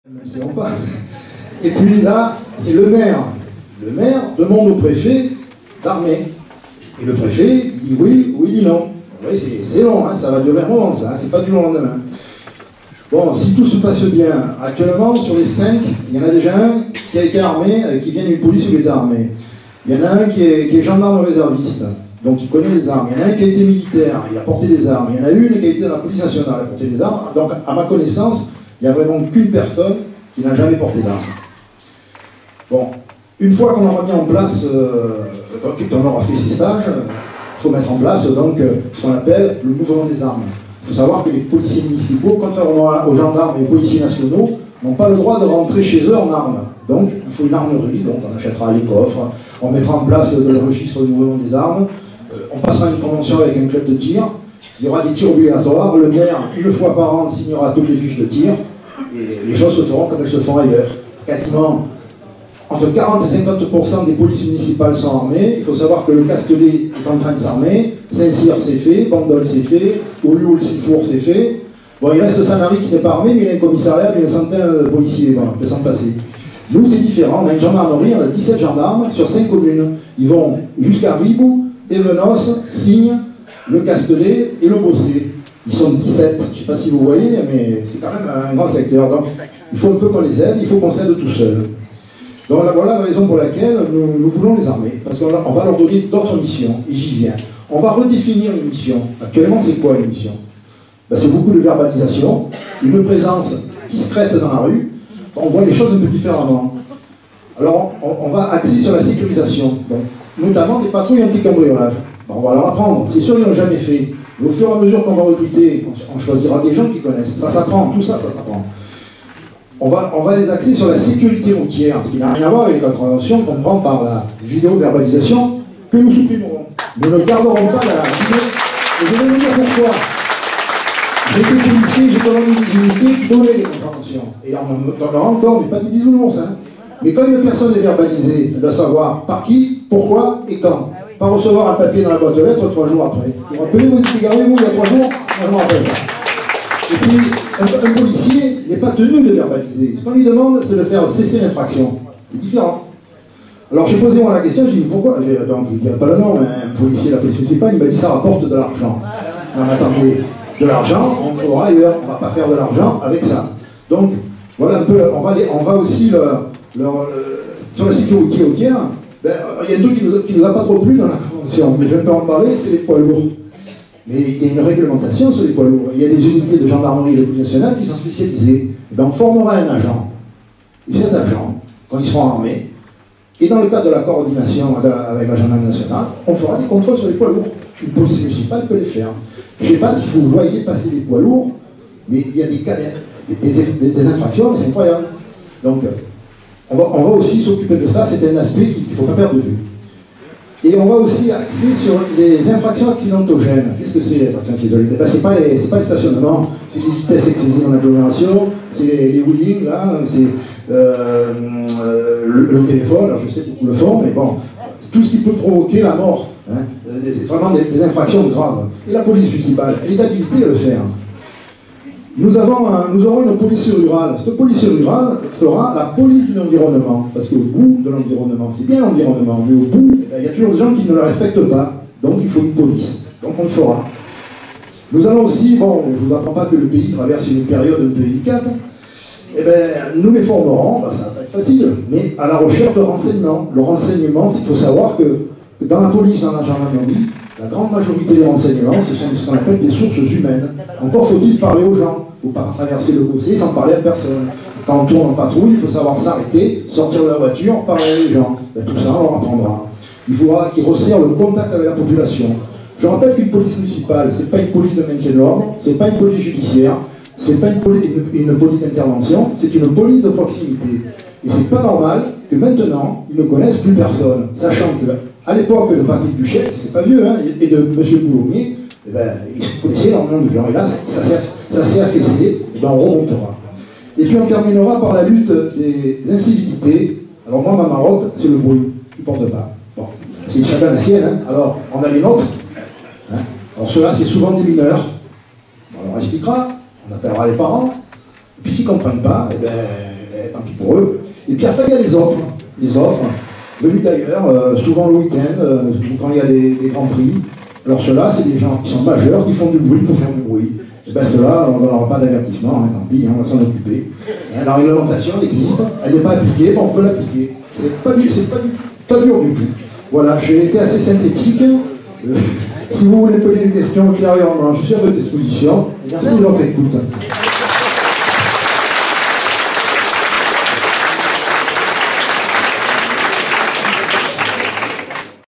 C'est pas. Et puis là, c'est le maire. Le maire demande au préfet d'armer. Et le préfet, il dit oui ou il dit non. Oui, c'est long, hein, ça va durer un moment, ça, hein, c'est pas du jour au lendemain. Bon, si tout se passe bien, actuellement, sur les 5, il y en a déjà un qui a été armé, qui vient d'une police où il était armé. Il y en a un qui est gendarme réserviste, donc il connaît les armes. Il y en a un qui a été militaire, il a porté des armes. Il y en a une qui a été dans la police nationale, elle a porté des armes. Donc, à ma connaissance, il n'y a vraiment qu'une personne qui n'a jamais porté d'armes. Bon, une fois qu'on aura mis en place, qu'on aura fait ces stages, il faut mettre en place donc ce qu'on appelle le mouvement des armes. Il faut savoir que les policiers municipaux, contrairement aux gendarmes et aux policiers nationaux, n'ont pas le droit de rentrer chez eux en armes. Donc, il faut une armerie, donc on achètera les coffres, on mettra en place le registre du mouvement des armes, on passera une convention avec un club de tir, il y aura des tirs obligatoires, le maire, une fois par an, signera toutes les fiches de tir, et les choses se feront comme elles se font ailleurs. Quasiment entre 40 et 50% des polices municipales sont armées. Il faut savoir que le Castellet est en train de s'armer, Saint-Cyr c'est fait, Bandol c'est fait, Olioul, Sifour c'est fait. Bon, il reste Sanary qui n'est pas armé, mais il y a un commissariat et une centaine de policiers, bon, on peut s'en passer. Nous, c'est différent, on a une gendarmerie, on a 17 gendarmes sur 5 communes. Ils vont jusqu'à Ribou, Evenos, Signes, le Castellet et le Bossé. Ils sont 17, je ne sais pas si vous voyez, mais c'est quand même un grand secteur. Donc, il faut un peu qu'on les aide, il faut qu'on s'aide tout seul. Donc là, voilà la raison pour laquelle nous voulons les armer, parce qu'on va leur donner d'autres missions, et j'y viens. On va redéfinir les missions. Actuellement, c'est quoi les missions? Ben, c'est beaucoup de verbalisation, une présence discrète dans la rue, on voit les choses un peu différemment. Alors, on va axer sur la sécurisation, donc, notamment des patrouilles anti-cambriolage. Ben, on va leur apprendre, c'est sûr qu'ils n'ont jamais fait. Mais au fur et à mesure qu'on va recruter, on choisira des gens qui connaissent. Ça s'apprend, tout ça, ça s'apprend. On va les axer sur la sécurité routière, ce qui n'a rien à voir avec les contraventions qu'on prend par la vidéo-verbalisation que nous supprimerons. Nous ne garderons pas la vidéo. Et je vais vous dire pourquoi. J'étais policier, j'ai commandé des unités qui donnaient les contraventions. Et on en donnera encore, mais pas des bisounours. Hein. Mais quand une personne est verbalisée, elle doit savoir par qui, pourquoi et quand. Pas recevoir un papier dans la boîte aux lettres 3 jours après. Vous vous rappelez, vous êtes égaré, vous, il y a 3 jours? Non, je ne me rappelle pas. Et puis, un policier n'est pas tenu de verbaliser. Ce qu'on lui demande, c'est de faire cesser l'infraction. C'est différent. Alors j'ai posé moi la question, j'ai dit pourquoi? Je ne dirai pas le nom, mais un policier de la police municipale, il m'a dit ça rapporte de l'argent. Non mais attendez, de l'argent, on trouvera ailleurs, on ne va pas faire de l'argent avec ça. Donc, voilà un peu, on va aussi sur la sécurité routière, ben, il y a un truc qui ne nous a pas trop plu dans la convention, mais je vais pas en parler, c'est les poids lourds. Mais il y a une réglementation sur les poids lourds. Il y a des unités de gendarmerie et de police nationale qui sont spécialisées. Et bien, on formera un agent. Et cet agent, quand ils seront armés, et dans le cadre de la coordination avec la gendarmerie nationale, on fera des contrôles sur les poids lourds. Une police municipale peut les faire. Je ne sais pas si vous voyez passer les poids lourds, mais il y a des cas, des infractions, mais c'est incroyable. Donc, on va aussi s'occuper de ça. C'est un aspect qu'il ne faut pas perdre de vue. Et on va aussi axer sur les infractions accidentogènes. Qu'est-ce que c'est les infractions accidentogènes? Ben, c'est pas le stationnement, c'est les vitesses excessives en agglomération, c'est les wheelings, là, c'est le téléphone, alors je sais que beaucoup le font, mais bon, tout ce qui peut provoquer la mort, hein, vraiment des infractions graves. Et la police municipale, elle est habilitée à le faire. Nous aurons une police rurale. Cette police rurale fera la police de l'environnement. Parce qu'au bout de l'environnement, c'est bien l'environnement, mais au bout, il y a toujours des gens qui ne le respectent pas. Donc il faut une police. Donc on le fera. Nous allons aussi, bon, je ne vous apprends pas que le pays traverse une période un peu délicate. Eh bien, nous les formerons, ben, ça va pas être facile, mais à la recherche de renseignements. Le renseignement, il faut savoir que dans la police, dans la gendarmerie, la grande majorité des renseignements, ce sont ce qu'on appelle des sources humaines. Encore faut-il parler aux gens. Il ne faut pas traverser le fossé sans parler à personne. Quand on tourne en patrouille, il faut savoir s'arrêter, sortir de la voiture, parler aux gens. Ben, tout ça, on leur apprendra. Il faudra qu'ils resserrent le contact avec la population. Je rappelle qu'une police municipale, ce n'est pas une police de maintien de l'ordre, ce n'est pas une police judiciaire, ce n'est pas une police d'intervention, c'est une police de proximité. Et c'est pas normal que maintenant, ils ne connaissent plus personne, sachant qu'à l'époque de Patrick Duchesne, c'est pas vieux, hein, et de M. Boulommier, eh ben, ils connaissaient énormément de gens. Et là, ça s'est affaissé, et ben on remontera. Et puis on terminera par la lutte des incivilités. Alors moi, ma marotte, c'est le bruit, je ne porte pas. Bon, c'est chacun la sienne, hein. Alors on a les nôtres. Hein. Alors ceux-là, c'est souvent des mineurs. Bon, on leur expliquera, on appellera les parents. Puis s'ils ne comprennent pas, eh ben, tant pis pour eux. Et puis après, il y a les autres, venus d'ailleurs, souvent le week-end, quand il y a des grands prix. Alors ceux-là, c'est des gens qui sont majeurs, qui font du bruit pour faire du bruit. Et bien ceux-là, on ne donnera pas d'avertissement, hein, tant pis, on va s'en occuper. La réglementation, elle existe, elle n'est pas appliquée, mais on peut l'appliquer. C'est pas dur du tout. Voilà, j'ai été assez synthétique. Si vous voulez poser des questions ultérieurement, je suis à votre disposition. Et merci de votre écoute.